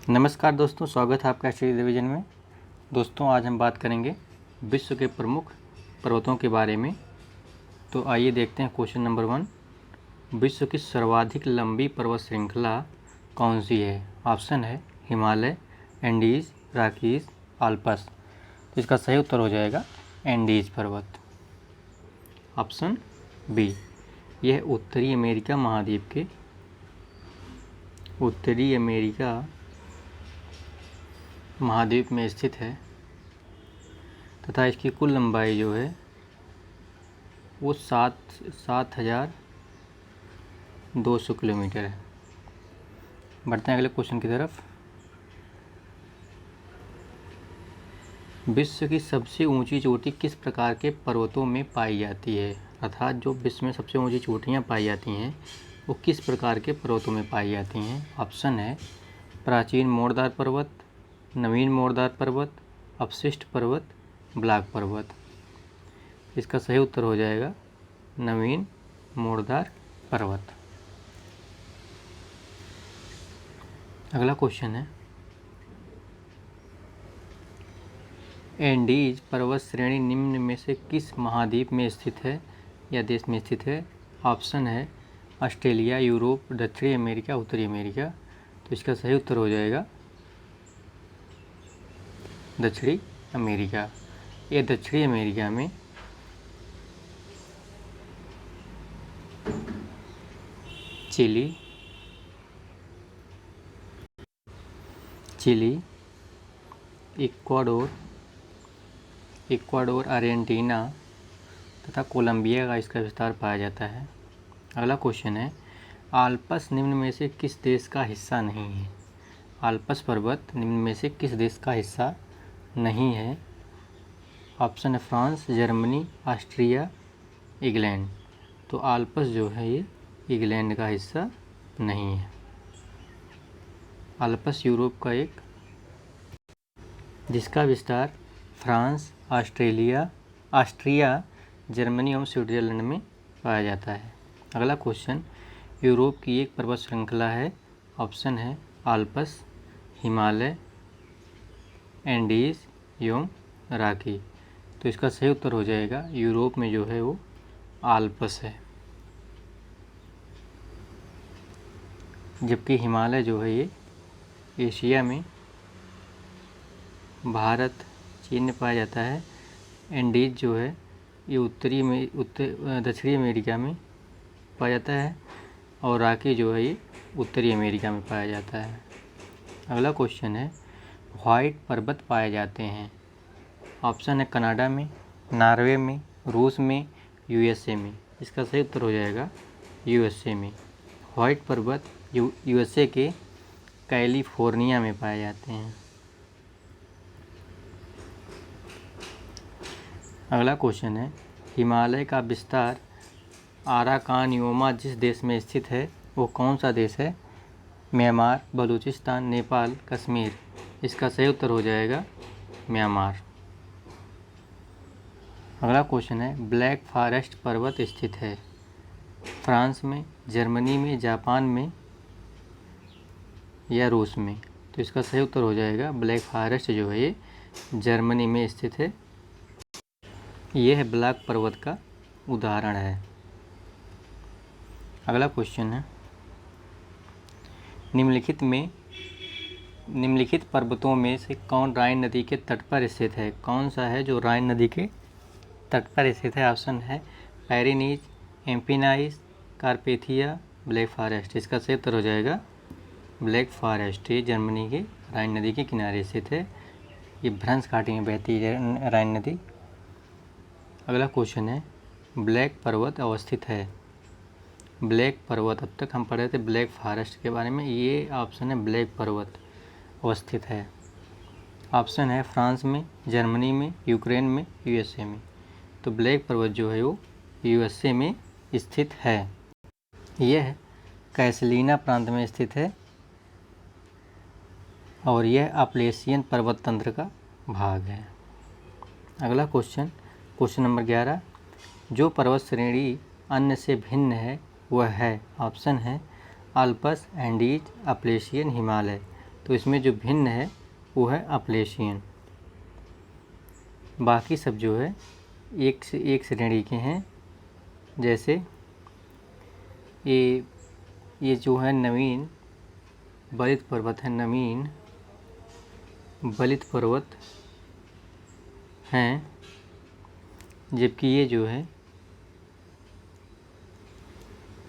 नमस्कार दोस्तों, स्वागत है आपका स्टडी डिवीजन में। दोस्तों, आज हम बात करेंगे विश्व के प्रमुख पर्वतों के बारे में। तो आइए देखते हैं क्वेश्चन नंबर 1। विश्व की सर्वाधिक लंबी पर्वत श्रृंखला कौन सी है? ऑप्शन है हिमालय, एंडीज, रॉकीज, आल्प्स। तो इसका सही उत्तर हो जाएगा एंडीज पर्वत, ऑप्शन बी। यह उत्तरी अमेरिका महाद्वीप के महाद्वीप में स्थित है तथा इसकी कुल लंबाई जो है वो 7,200 किलोमीटर है। बढ़ते हैं अगले क्वेश्चन की तरफ। विश्व की सबसे ऊंची चोटी किस प्रकार के पर्वतों में पाई जाती है? अर्थात जो विश्व में सबसे ऊंची चोटियाँ पाई जाती हैं वो किस प्रकार के पर्वतों में पाई जाती हैं? ऑप्शन है प्राचीन मोड़दार पर्वत, नवीन मोड़दार पर्वत, अपशिष्ट पर्वत, ब्लॉक पर्वत। इसका सही उत्तर हो जाएगा नवीन मोड़दार पर्वत। अगला क्वेश्चन है, एंडीज पर्वत श्रेणी निम्न में से किस महाद्वीप में स्थित है या देश में स्थित है? ऑप्शन है ऑस्ट्रेलिया, यूरोप, दक्षिणी अमेरिका, उत्तरी अमेरिका। तो इसका सही उत्तर हो जाएगा दक्षिणी अमेरिका। ये दक्षिणी अमेरिका में चिली, इक्वाडोर, अर्जेंटीना तथा कोलंबिया का इसका विस्तार पाया जाता है। अगला क्वेश्चन है, आल्प्स निम्न में से किस देश का हिस्सा नहीं है? आल्प्स पर्वत निम्न में से किस देश का हिस्सा नहीं है? ऑप्शन है फ्रांस, जर्मनी, ऑस्ट्रिया, इंग्लैंड। तो आल्प्स जो है ये इंग्लैंड का हिस्सा नहीं है। आल्प्स यूरोप का एक जिसका विस्तार फ्रांस, ऑस्ट्रिया, जर्मनी और स्विट्जरलैंड में पाया जाता है। अगला क्वेश्चन, यूरोप की एक पर्वत श्रृंखला है। ऑप्शन है आल्प्स, हिमालय, एंडीज एवं रॉकी। तो इसका सही उत्तर हो जाएगा यूरोप में जो है वो आल्प्स है, जबकि हिमालय जो है ये एशिया में भारत, चीन में पाया जाता है। एंडीज जो है ये दक्षिणी अमेरिका में पाया जाता है और रॉकी जो है ये उत्तरी अमेरिका में पाया जाता है। अगला क्वेश्चन है, व्हाइट पर्वत पाए जाते हैं। ऑप्शन है कनाडा में, नॉर्वे में, रूस में, यूएसए में। इसका सही उत्तर हो जाएगा यूएसए में। व्हाइट पर्वत यूएसए के कैलिफोर्निया में पाए जाते हैं। अगला क्वेश्चन है, हिमालय का विस्तार आराकानयोमा जिस देश में स्थित है वो कौन सा देश है? म्यांमार, बलूचिस्तान, नेपाल, कश्मीर। इसका सही उत्तर हो जाएगा म्यांमार। अगला क्वेश्चन है, ब्लैक फॉरेस्ट पर्वत स्थित है फ्रांस में, जर्मनी में, जापान में या रूस में? तो इसका सही उत्तर हो जाएगा ब्लैक फॉरेस्ट जो है ये जर्मनी में स्थित है। यह ब्लैक पर्वत का उदाहरण है। अगला क्वेश्चन है, निम्नलिखित पर्वतों में से कौन राइन नदी के तट पर स्थित है? कौन सा है जो राइन नदी के तट पर स्थित है? ऑप्शन है पैरिनीज, एम्पिनाइज, कारपेथिया, ब्लैक फॉरेस्ट। इसका सही उत्तर हो जाएगा ब्लैक फॉरेस्ट। ये जर्मनी के राइन नदी के किनारे स्थित है। ये भ्रंश घाटी में बहती है राइन नदी। अगला क्वेश्चन है, ब्लैक पर्वत अवस्थित है। ब्लैक पर्वत, अब तक हम पढ़े थे ब्लैक फॉरेस्ट के बारे में, ये ऑप्शन है ब्लैक पर्वत अवस्थित है। ऑप्शन है फ्रांस में, जर्मनी में, यूक्रेन में, यूएसए में। तो ब्लैक पर्वत जो है वो यूएसए में स्थित है। यह कैसलीना प्रांत में स्थित है और यह अपलेशियन पर्वत तंत्र का भाग है। अगला क्वेश्चन नंबर 11, जो पर्वत श्रेणी अन्य से भिन्न है वह है? ऑप्शन है आल्प्स, एंडीज, अपलेशियन, हिमालय। तो इसमें जो भिन्न है वो है अपलेशियन। बाकी सब जो है एक से एक श्रेणी के हैं। जैसे ये जो है नवीन बलित पर्वत है, नवीन बलित पर्वत हैं, जबकि ये जो है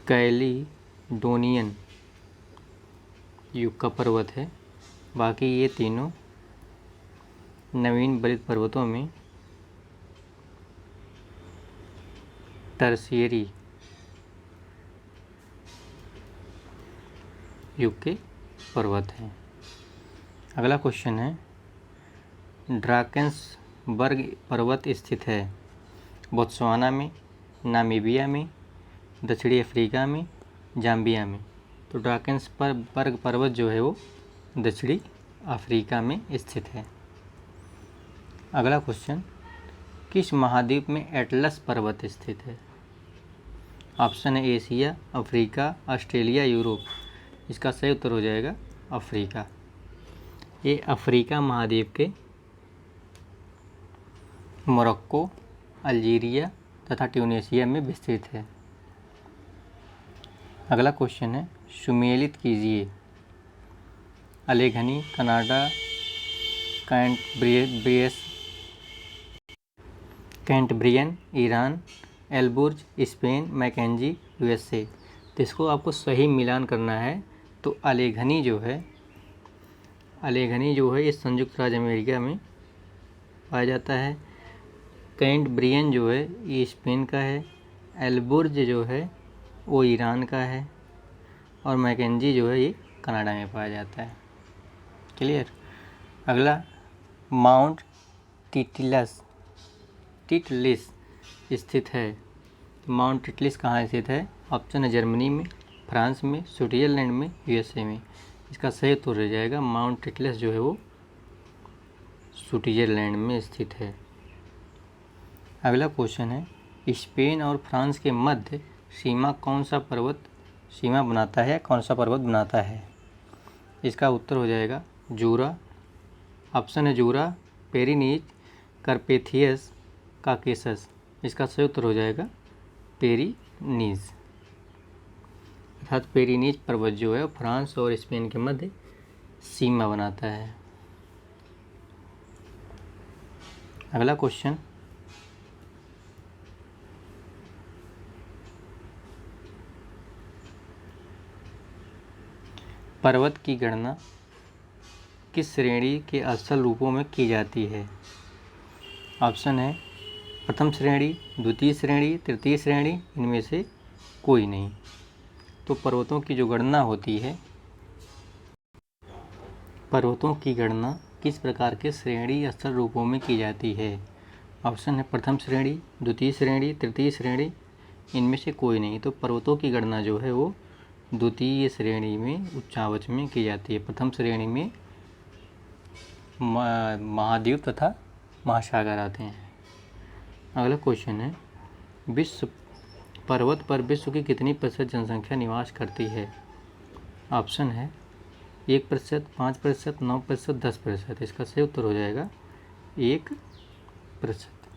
कैलिडोनियन युग का पर्वत है। बाकी ये तीनों नवीन बलित पर्वतों में टर्शियरी युग के पर्वत हैं। अगला क्वेश्चन है, ड्राकेंसबर्ग पर्वत स्थित है बोत्सवाना में, नामीबिया में, दक्षिणी अफ्रीका में, जाम्बिया में। तो ड्राकेंसबर्ग पर्वत जो है वो दक्षिणी अफ्रीका में स्थित है। अगला क्वेश्चन, किस महाद्वीप में एटलस पर्वत स्थित है? ऑप्शन है एशिया, अफ्रीका, ऑस्ट्रेलिया, यूरोप। इसका सही उत्तर हो जाएगा अफ्रीका। ये अफ्रीका महाद्वीप के मोरक्को, अल्जीरिया तथा ट्यूनीशिया में विस्तृत है। अगला क्वेश्चन है, सुमेलित कीजिए Allegheny, Canada, Cantabrian, Iran, Elburz, Spain, Mackenzie, USA. तो इसको आपको सही मिलान करना है। तो अलेघनी जो है ये संयुक्त राज्य अमेरिका में पाया जाता है। कैंटब्रियन जो है ये स्पेन का है। एल्बुर्ज जो है वो ईरान का है। और मैकेंजी जो है ये कनाडा में पाया जाता है। क्लियर। अगला, माउंट टिटलिस स्थित है। माउंट टिटलिस कहाँ स्थित है? ऑप्शन है जर्मनी में, फ्रांस में, स्विट्जरलैंड में, यूएसए में। इसका सही उत्तर हो जाएगा माउंट टिटलिस जो है वो स्विट्जरलैंड में स्थित है। अगला क्वेश्चन है, स्पेन और फ्रांस के मध्य सीमा कौन सा पर्वत बनाता है, कौन सा पर्वत बनाता है? इसका उत्तर हो जाएगा जूरा। ऑप्शन है जूरा, पेरिनीज, कार्पेथियस, काकेसस। इसका सही उत्तर हो जाएगा पेरिनीज। अर्थात पेरिनीज पर्वत जो है फ्रांस और स्पेन के मध्य सीमा बनाता है। अगला क्वेश्चन, पर्वत की गणना किस श्रेणी के असल रूपों में की जाती है? ऑप्शन है प्रथम श्रेणी, द्वितीय श्रेणी, तृतीय श्रेणी, इनमें से कोई नहीं। तो पर्वतों की जो गणना होती है, पर्वतों की गणना किस प्रकार के श्रेणी असल रूपों में की जाती है? ऑप्शन है प्रथम श्रेणी, द्वितीय श्रेणी, तृतीय श्रेणी, इनमें से कोई नहीं। तो पर्वतों की गणना जो है वो द्वितीय श्रेणी में उच्चावच में की जाती है। प्रथम श्रेणी में महाद्वीप तथा महासागर आते हैं। अगला क्वेश्चन है, पर्वत पर विश्व की कितनी प्रतिशत जनसंख्या निवास करती है? ऑप्शन है 1%, 5%, 9%, 10%। इसका सही उत्तर हो जाएगा 1%।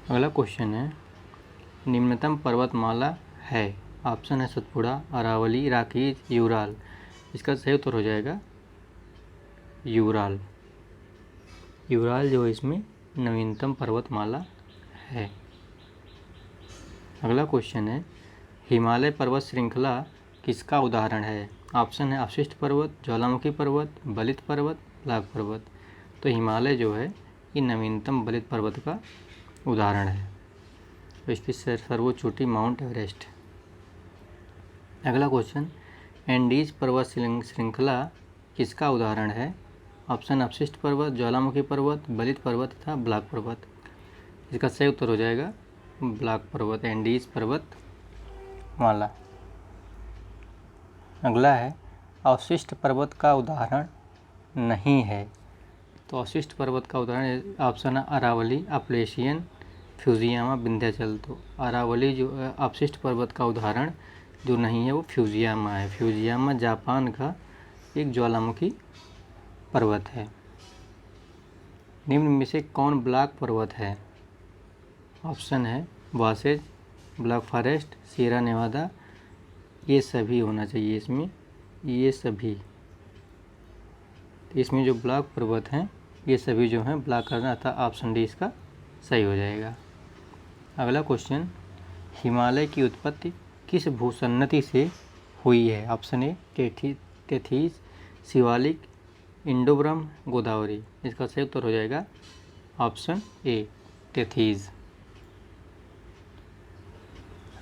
अगला क्वेश्चन है, निम्नतम पर्वतमाला है। ऑप्शन है सतपुड़ा, अरावली, राकीज, यूराल। इसका सही उत्तर हो जाएगा यूराल। यूराल जो इसमें नवीनतम पर्वतमाला है। अगला क्वेश्चन है, हिमालय पर्वत श्रृंखला किसका उदाहरण है? ऑप्शन है अवशिष्ट पर्वत, ज्वालामुखी पर्वत, बलित पर्वत, ब्लैक पर्वत। तो हिमालय जो है ये नवीनतम बलित पर्वत का उदाहरण है। तो इसकी सर्वोच्च चोटी माउंट एवरेस्ट। अगला क्वेश्चन, एंडीज पर्वत श्रृंखला किसका उदाहरण है? ऑप्शन अवशिष्ट पर्वत, ज्वालामुखी पर्वत, बलित पर्वत तथा ब्लैक पर्वत। इसका सही उत्तर हो जाएगा ब्लैक पर्वत, एंडीज पर्वत माला। अगला है, अवशिष्ट पर्वत का उदाहरण नहीं है। तो अवशिष्ट पर्वत का उदाहरण ऑप्शन है अरावली, अपलेशियन, फ्यूजियामा, विंध्याचल। तो अरावली जो अवशिष्ट पर्वत का उदाहरण जो नहीं है वो फ्यूजियामा है। फ्यूजियामा जापान का एक ज्वालामुखी पर्वत है। निम्न में से कौन ब्लैक पर्वत है? ऑप्शन है वासेज, ब्लैक फॉरेस्ट, सियरा नेवादा, ये सभी होना चाहिए इसमें, ये सभी। इसमें जो ब्लैक पर्वत हैं ये सभी जो हैं ब्लैक करना था, ऑप्शन डी इसका सही हो जाएगा। अगला क्वेश्चन, हिमालय की उत्पत्ति किस भूसन्नति से हुई है? ऑप्शन ए टेथीज, शिवालिक, इंडो ब्रह्म, गोदावरी। इसका सही उत्तर हो जाएगा ऑप्शन ए टेथीज।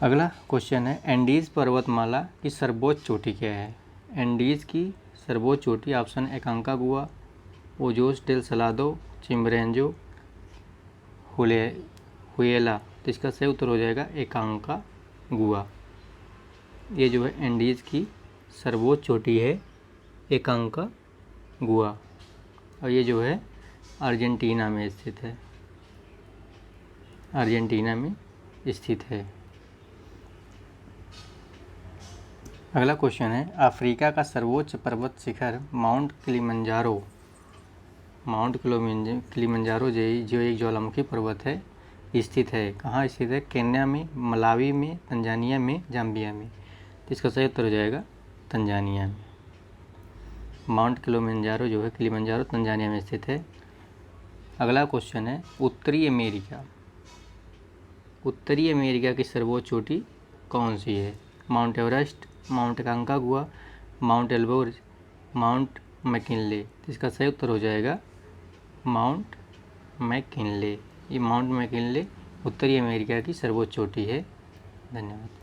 अगला क्वेश्चन है, एंडीज पर्वतमाला की सर्वोच्च चोटी क्या है? एंडीज की सर्वोच्च चोटी, option Aconcagua, Ojos del Salado, Chimborazo, Huila. तो इसका सही उत्तर हो जाएगा एकांकागुआ। ये जो है एंडीज की सर्वोच्च चोटी है एकांकागुआ, और ये जो है अर्जेंटीना में स्थित है, अर्जेंटीना में स्थित है। अगला क्वेश्चन है, अफ्रीका का सर्वोच्च पर्वत शिखर माउंट किलिमंजारो, जो एक ज्वालामुखी पर्वत है, स्थित है कहाँ? स्थित है केन्या में, मलावी में, तंजानिया में, जाम्बिया में। तो इसका सही उत्तर हो जाएगा तंजानिया में। माउंट किलिमंजारो जो है किलिमंजारो तंजानिया में स्थित है। अगला क्वेश्चन है, उत्तरी अमेरिका की सर्वोच्च चोटी कौन सी है? Mount Everest, Mount Aconcagua, Mount Elburz, Mount McKinley. इसका सही उत्तर हो जाएगा माउंट मैकिनले। ये माउंट मैकिनले उत्तरी अमेरिका की सर्वोच्च चोटी है। धन्यवाद।